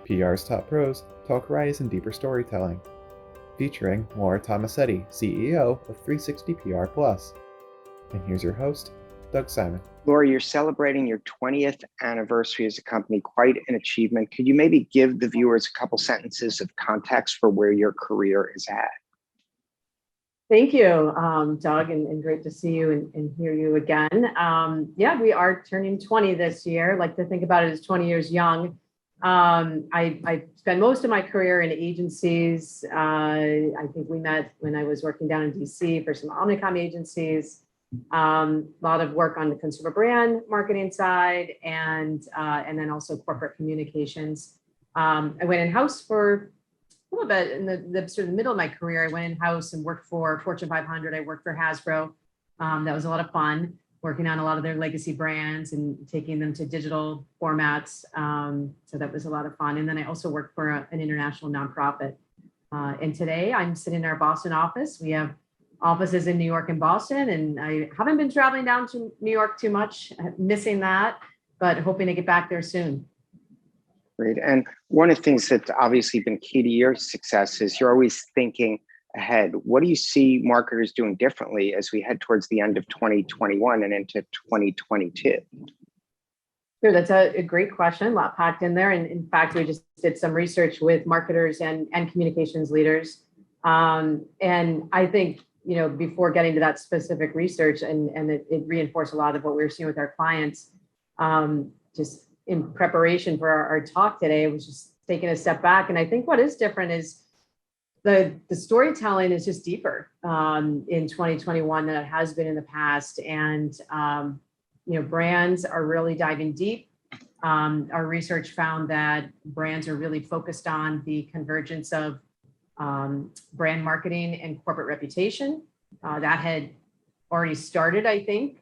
PR's top pros talk rise and deeper storytelling, featuring Laura Tomasetti, CEO of 360 PR Plus. And here's your host, Doug Simon. Laura, you're celebrating your 20th anniversary as a company, quite an achievement. Could you maybe give the viewers a couple sentences of context for where your career is at? Thank you, Doug, and great to see you and hear you again. Yeah, we are turning 20 this year. I like to think about it as 20 years young. I spent most of my career in agencies. I think we met when I was working down in DC for some Omnicom agencies. A lot of work on the consumer brand marketing side and then also corporate communications. I went in-house for a little bit in the sort of middle of my career. I went in-house and worked for Fortune 500. I worked for Hasbro. That was a lot of fun, working on a lot of their legacy brands and taking them to digital formats. So that was a lot of fun. And then I also worked for an international nonprofit. And today I'm sitting in our Boston office. We have offices in New York and Boston, and I haven't been traveling down to New York too much, missing that, but hoping to get back there soon. Great. And one of the things that's obviously been key to your success is you're always thinking ahead. What do you see marketers doing differently as we head towards the end of 2021 and into 2022? Sure, that's a great question, a lot packed in there. And in fact, we just did some research with marketers and communications leaders. And I think, before getting to that specific research, and it reinforced a lot of what we were seeing with our clients, just in preparation for our talk today, I was just taking a step back. And I think what is different is the storytelling is just deeper in 2021 than it has been in the past. And, brands are really diving deep. Our research found that brands are really focused on the convergence of brand marketing and corporate reputation. That had already started, I think,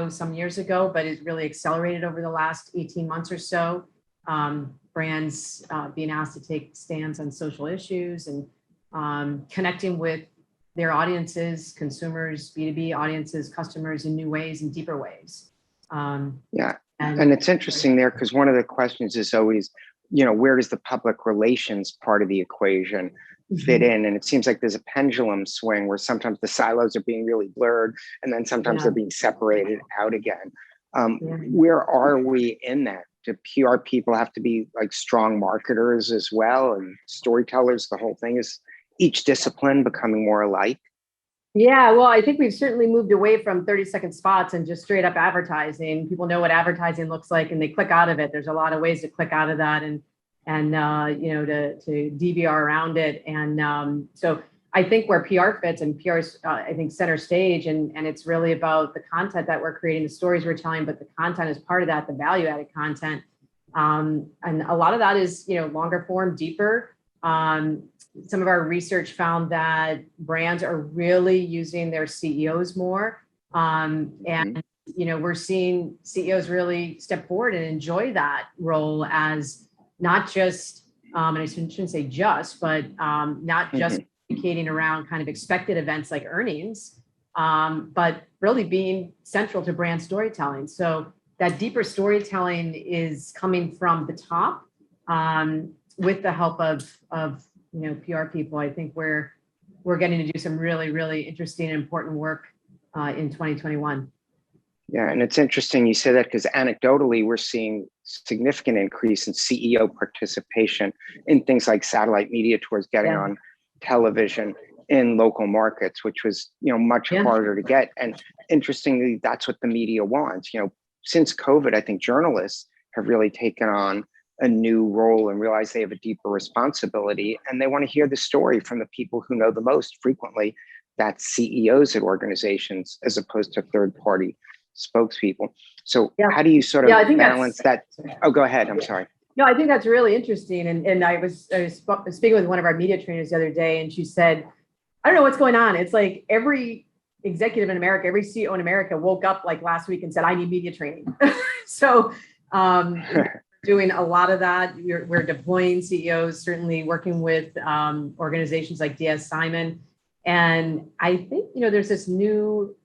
some years ago, but it really accelerated over the last 18 months or so. Brands being asked to take stands on social issues and connecting with their audiences, consumers, B2B audiences, customers in new ways and deeper ways. Yeah, and it's interesting there because one of the questions is always, where does the public relations part of the equation fit in? And it seems like there's a pendulum swing where sometimes the silos are being really blurred and then sometimes they're being separated out again. Where are we in that? Do PR people have to be like strong marketers as well? And storytellers, the whole thing is each discipline becoming more alike? Yeah, well, I think we've certainly moved away from 30-second spots and just straight up advertising. People know what advertising looks like and they click out of it. There's a lot of ways to click out of that and to DVR around it. And so I think where PR fits, and PR is, I think, center stage, and it's really about the content that we're creating, the stories we're telling, but the content is part of that, the value added content. And a lot of that is, longer form, deeper. Some of our research found that brands are really using their CEOs more. We're seeing CEOs really step forward and enjoy that role as not just, and I shouldn't say just, but not just communicating around kind of expected events like earnings, but really being central to brand storytelling. So that deeper storytelling is coming from the top with the help of PR people. I think we're getting to do some really, really interesting and important work in 2021. Yeah, and it's interesting you say that because anecdotally, we're seeing significant increase in CEO participation in things like satellite media tours, getting on television in local markets, which was much harder to get. And interestingly, that's what the media wants. Since COVID, I think journalists have really taken on a new role and realize they have a deeper responsibility, and they want to hear the story from the people who know the most. Frequently, that's CEOs at organizations as opposed to third-party spokespeople. So how do you sort of balance that? Oh, go ahead. I'm sorry. No, I think that's really interesting. And I was speaking with one of our media trainers the other day, and she said, I don't know what's going on. It's like every executive in America, every CEO in America woke up like last week and said, I need media training. So doing a lot of that. We're deploying CEOs, certainly working with organizations like DS Simon. And I think, there's this new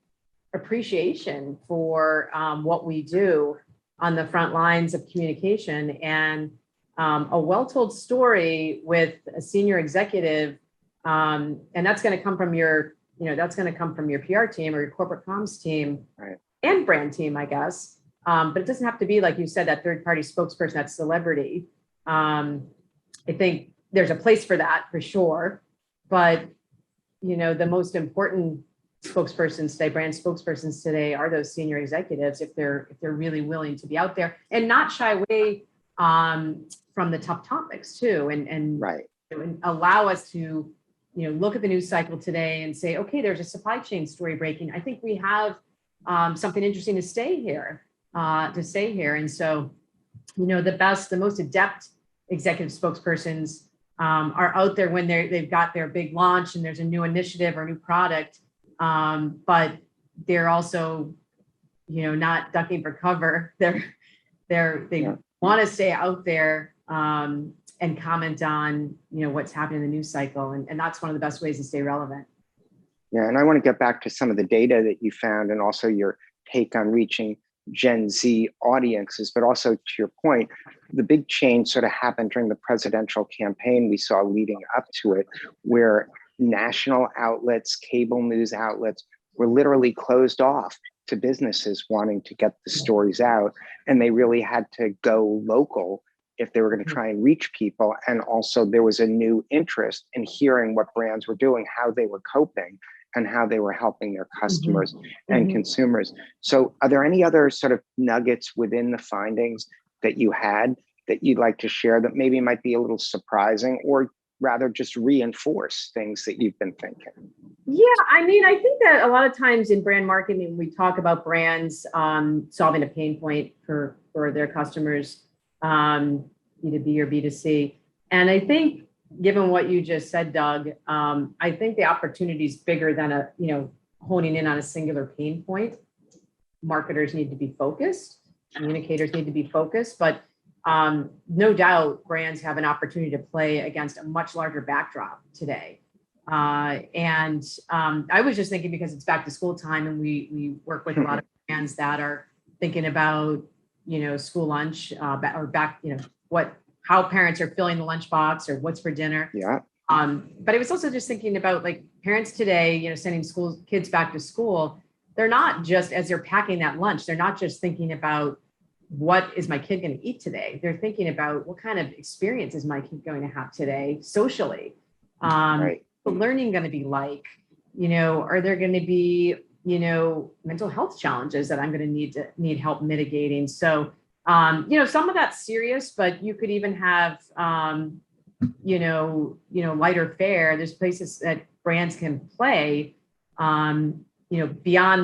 appreciation for what we do on the front lines of communication. And a well-told story with a senior executive, and that's going to come from your, that's going to come from your PR team or your corporate comms team, Right. and brand team, I guess. But it doesn't have to be, like you said, that third-party spokesperson, that celebrity. I think there's a place for that for sure, but the most important spokespersons today, brand spokespersons today, are those senior executives, if they're really willing to be out there and not shy away from the tough topics too, and Right. and allow us to look at the news cycle today and say, okay, there's a supply chain story breaking. I think we have something interesting to say here. And so the most adept executive spokespersons are out there when they've got their big launch and there's a new initiative or new product, but they're also not ducking for cover. They want to stay out there and comment on what's happening in the news cycle, and that's one of the best ways to stay relevant. Yeah, and I want to get back to some of the data that you found and also your take on reaching Gen Z audiences, but also to your point, the big change sort of happened during the presidential campaign we saw leading up to it, where national outlets, cable news outlets were literally closed off to businesses wanting to get the stories out. And they really had to go local if they were going to try and reach people. And also there was a new interest in hearing what brands were doing, how they were coping, and how they were helping their customers and consumers. So are there any other sort of nuggets within the findings that you had that you'd like to share that maybe might be a little surprising, or rather just reinforce things that you've been thinking? Yeah, I mean, I think that a lot of times in brand marketing, we talk about brands solving a pain point for their customers, B2B or B2C. And I think, given what you just said, Doug, I think the opportunity is bigger than honing in on a singular pain point. Marketers need to be focused, communicators need to be focused, but no doubt brands have an opportunity to play against a much larger backdrop today. And I was just thinking, because it's back to school time and we work with a lot of brands that are thinking about, school lunch or back, how parents are filling the lunchbox or what's for dinner. Yeah. But I was also just thinking about, like, parents today, sending kids back to school. They're not just, as they're packing that lunch, they're not just thinking about what is my kid going to eat today. They're thinking about what kind of experience is my kid going to have today socially. Right. The learning going to be like, are there going to be, mental health challenges that I'm going to need help mitigating? So, some of that's serious, but you could even have, lighter fare. There's places that brands can play, beyond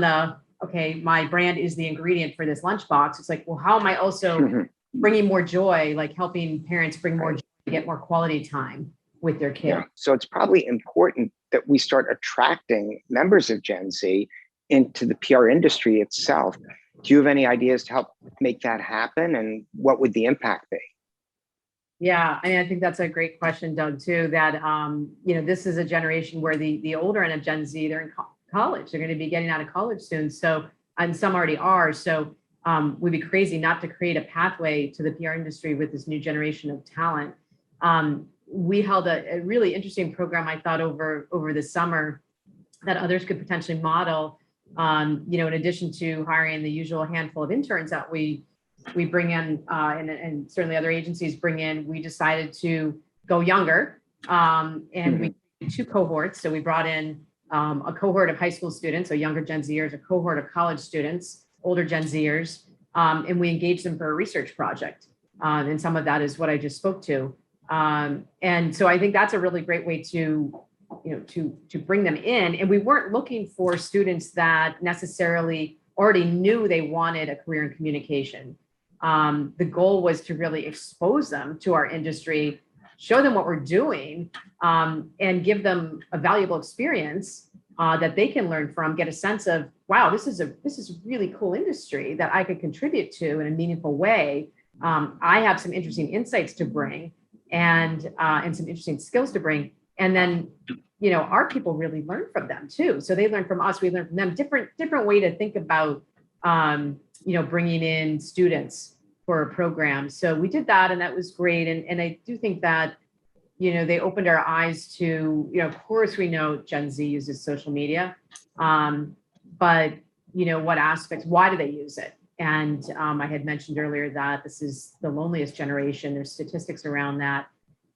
the, okay, my brand is the ingredient for this lunchbox. It's like, well, how am I also bringing more joy, like helping parents bring more joy, get more quality time with their kids? Yeah. So it's probably important that we start attracting members of Gen Z into the PR industry itself. Do you have any ideas to help make that happen, and what would the impact be? Yeah, I think that's a great question, Doug, too, that, this is a generation where the older end of Gen Z, they're in college. They're going to be getting out of college soon. So, and some already are. So we'd be crazy not to create a pathway to the PR industry with this new generation of talent. We held a really interesting program, I thought, over the summer that others could potentially model. In addition to hiring the usual handful of interns that we bring in, and certainly other agencies bring in, we decided to go younger, and we did 2 cohorts. So we brought in a cohort of high school students, so younger Gen Zers, a cohort of college students, older Gen Zers, and we engaged them for a research project. And some of that is what I just spoke to. And so I think that's a really great way to bring them in. And we weren't looking for students that necessarily already knew they wanted a career in communication. The goal was to really expose them to our industry, show them what we're doing, and give them a valuable experience that they can learn from, get a sense of, wow, this is a really cool industry that I could contribute to in a meaningful way. I have some interesting insights to bring, and some interesting skills to bring. And then, our people really learn from them too. So they learn from us, we learn from them. Different way to think about, bringing in students for a program. So we did that, and that was great. And I do think that, they opened our eyes to, of course we know Gen Z uses social media, but what aspects, why do they use it? And I had mentioned earlier that this is the loneliest generation. There's statistics around that.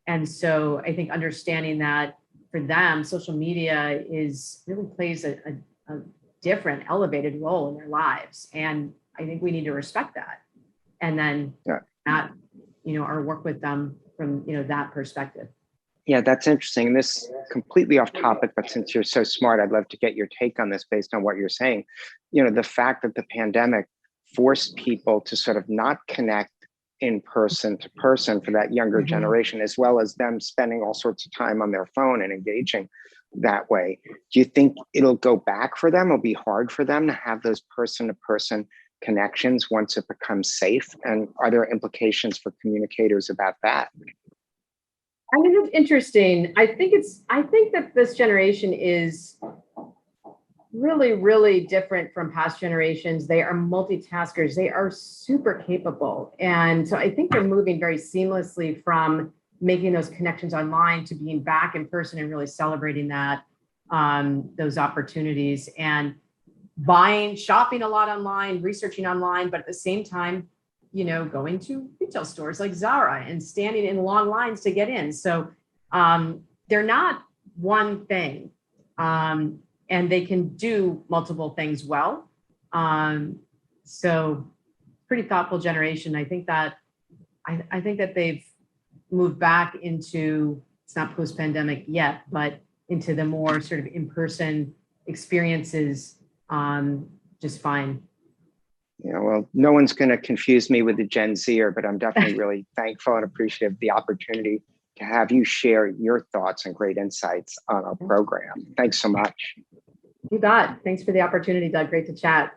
And so I think understanding that for them, social media really plays a different elevated role in their lives. And I think we need to respect that. And then that, our work with them from, that perspective. Yeah, that's interesting. This completely off topic, but since you're so smart, I'd love to get your take on this based on what you're saying. The fact that the pandemic forced people to sort of not connect in person to person for that younger generation, as well as them spending all sorts of time on their phone and engaging that way. Do you think it'll go back for them? It'll be hard for them to have those person-to-person connections once it becomes safe? And are there implications for communicators about that? I think it's interesting. I think that this generation is really, really different from past generations. They are multitaskers. They are super capable. And so I think they're moving very seamlessly from making those connections online to being back in person and really celebrating that, those opportunities, and shopping a lot online, researching online, but at the same time, going to retail stores like Zara and standing in long lines to get in. So they're not one thing. And they can do multiple things well. So pretty thoughtful generation. I think that they've moved back into, it's not post-pandemic yet, but into the more sort of in-person experiences just fine. Well, no one's going to confuse me with the Gen Zer, but I'm definitely really thankful and appreciative of the opportunity to have you share your thoughts and great insights on our program. Thanks so much. You got. Thanks for the opportunity, Doug. Great to chat.